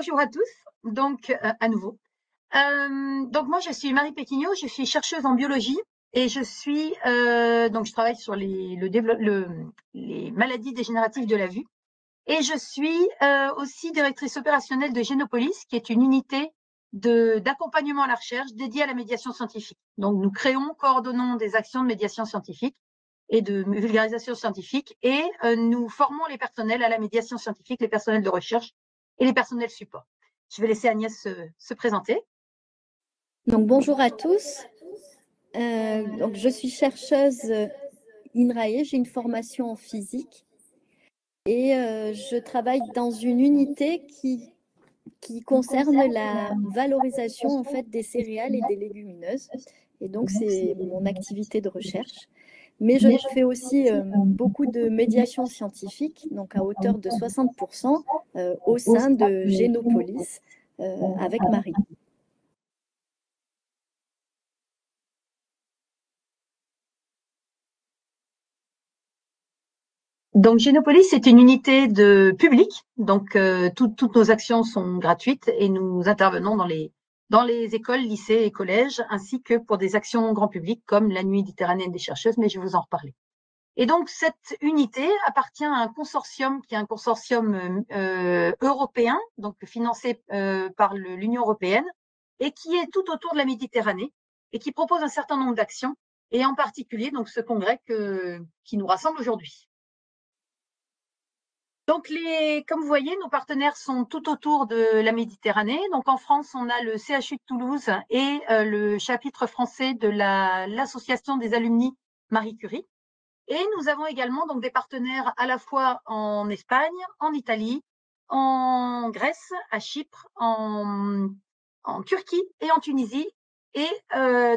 bonjour à tous, donc à nouveau. Donc moi je suis Marie Péquignot, je suis chercheuse en biologie et je travaille sur les maladies dégénératives de la vue et je suis aussi directrice opérationnelle de Génopolis, qui est une unité d'accompagnement à la recherche dédiée à la médiation scientifique. Donc nous créons, coordonnons des actions de médiation scientifique et de vulgarisation scientifique et nous formons les personnels à la médiation scientifique, les personnels de recherche et les personnels support. Je vais laisser Agnès se présenter. Donc bonjour à tous. Donc je suis chercheuse INRAE, j'ai une formation en physique et je travaille dans une unité qui concerne la valorisation en fait des céréales et des légumineuses. Et donc c'est mon activité de recherche. Mais je fais aussi beaucoup de médiation scientifique, donc à hauteur de 60% au sein de Génopolis avec Marie. Donc Génopolis, c'est une unité de public, donc toutes nos actions sont gratuites et nous intervenons dans les écoles, lycées et collèges, ainsi que pour des actions grand public comme la Nuit méditerranéenne des chercheuses, mais je vais vous en reparler. Et donc cette unité appartient à un consortium qui est un consortium européen, donc financé par l'Union européenne, et qui est tout autour de la Méditerranée et qui propose un certain nombre d'actions, et en particulier donc ce congrès qui nous rassemble aujourd'hui. Donc, comme vous voyez, nos partenaires sont tout autour de la Méditerranée. Donc, en France, on a le CHU de Toulouse et le chapitre français de l'association des alumni Marie Curie. Et nous avons également donc des partenaires à la fois en Espagne, en Italie, en Grèce, à Chypre, en Turquie et en Tunisie, et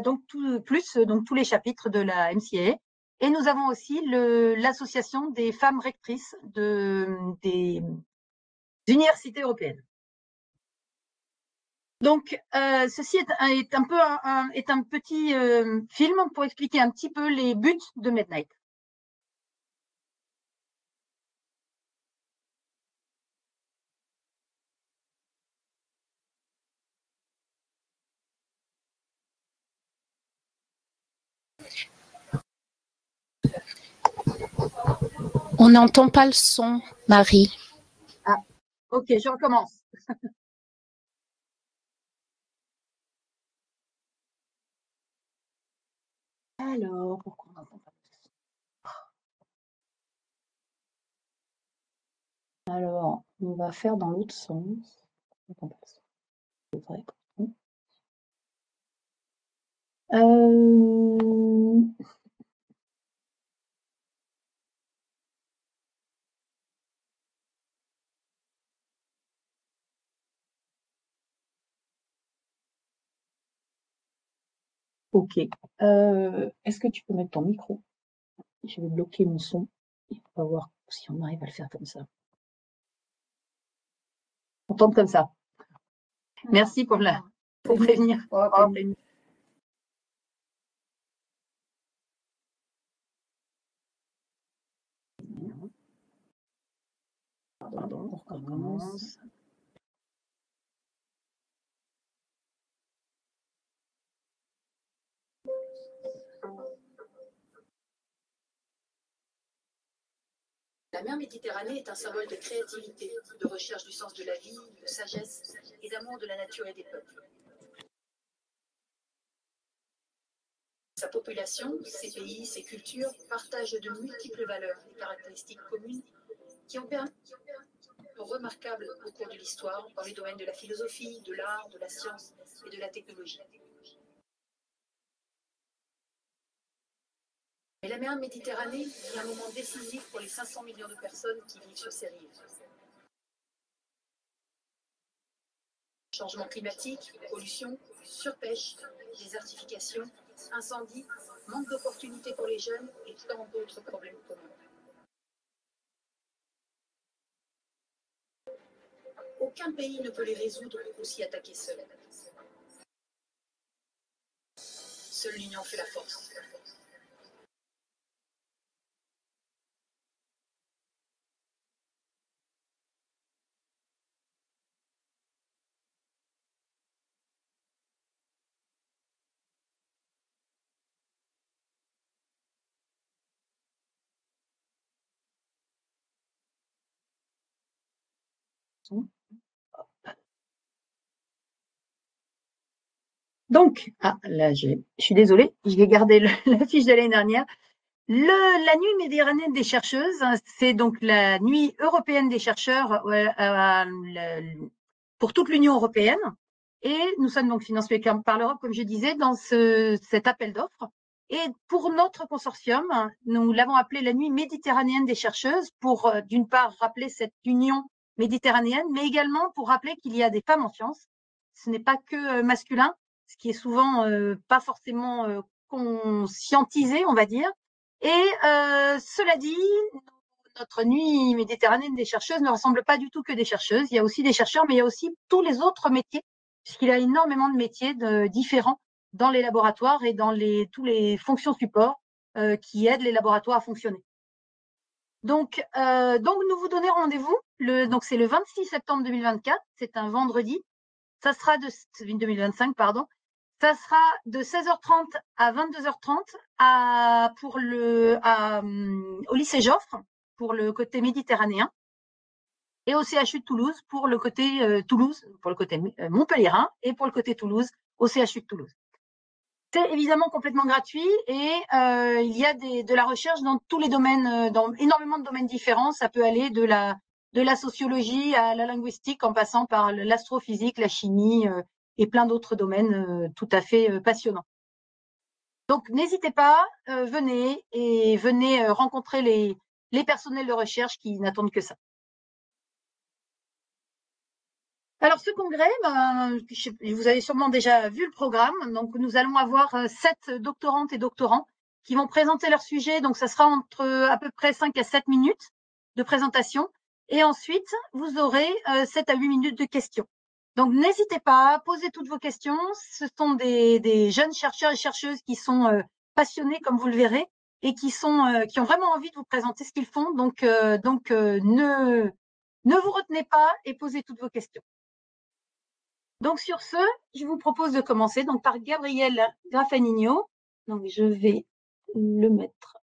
donc tous les chapitres de la MCA. Et nous avons aussi l'association des femmes rectrices des universités européennes. Donc, ceci est un petit film pour expliquer un petit peu les buts de Mednight. On n'entend pas le son, Marie. Ah, ok, je recommence. Alors, pourquoi on n'entend pas le son? Alors, on va faire dans l'autre sens. On n'entend pas le son. C'est vrai. Ok. Est-ce que tu peux mettre ton micro? Je vais bloquer mon son et on va voir si on arrive à le faire comme ça. On tente comme ça. Merci pour prévenir. Pardon, on recommence. La mer Méditerranée est un symbole de créativité, de recherche du sens de la vie, de sagesse et d'amour de la nature et des peuples. Sa population, ses pays, ses cultures partagent de multiples valeurs et caractéristiques communes qui ont permis remarquables au cours de l'histoire dans les domaines de la philosophie, de l'art, de la science et de la technologie. Mais la mer Méditerranée vit un moment décisif pour les 500 millions de personnes qui vivent sur ses rives. Changement climatique, pollution, surpêche, désertification, incendies, manque d'opportunités pour les jeunes et tant d'autres problèmes communs. Aucun pays ne peut les résoudre ou s'y attaquer seul. Seule l'union fait la force. Donc, là, je suis désolée, je vais garder la fiche de l'année dernière. La nuit méditerranéenne des chercheuses, c'est donc la nuit européenne des chercheurs pour toute l'Union européenne. Et nous sommes donc financés par l'Europe, comme je disais, dans cet appel d'offres. Et pour notre consortium, nous l'avons appelé la nuit méditerranéenne des chercheuses pour, d'une part, rappeler cette union méditerranéenne, mais également pour rappeler qu'il y a des femmes en sciences. Ce n'est pas que masculin, ce qui est souvent pas forcément conscientisé, on va dire. Et cela dit, notre nuit méditerranéenne des chercheuses ne ressemble pas du tout que des chercheuses. Il y a aussi des chercheurs, mais il y a aussi tous les autres métiers, puisqu'il y a énormément de métiers différents dans les laboratoires et dans tous les fonctions support qui aident les laboratoires à fonctionner. Donc nous vous donnons rendez-vous. Donc c'est le 26 septembre 2024, c'est un vendredi. Ça sera 2025, pardon. Ça sera de 16h30 à 22h30 au lycée Joffre pour le côté méditerranéen et au CHU de Toulouse pour le côté montpelliérain et pour le côté Toulouse au CHU de Toulouse. C'est évidemment complètement gratuit et il y a de la recherche dans tous les domaines, dans énormément de domaines différents. Ça peut aller de la sociologie à la linguistique en passant par l'astrophysique, la chimie et plein d'autres domaines tout à fait passionnants. Donc, n'hésitez pas, venez rencontrer les personnels de recherche qui n'attendent que ça. Alors, ce congrès, vous avez sûrement déjà vu le programme. Donc, nous allons avoir 7 doctorantes et doctorants qui vont présenter leur sujet. Donc, ça sera entre à peu près 5 à 7 minutes de présentation. Et ensuite, vous aurez 7 à 8 minutes de questions. Donc, n'hésitez pas à poser toutes vos questions. Ce sont des jeunes chercheurs et chercheuses qui sont passionnés, comme vous le verrez, et qui ont vraiment envie de vous présenter ce qu'ils font. Donc, ne vous retenez pas et posez toutes vos questions. Donc, sur ce, je vous propose de commencer donc par Gabriel Graffanino. Donc, je vais le mettre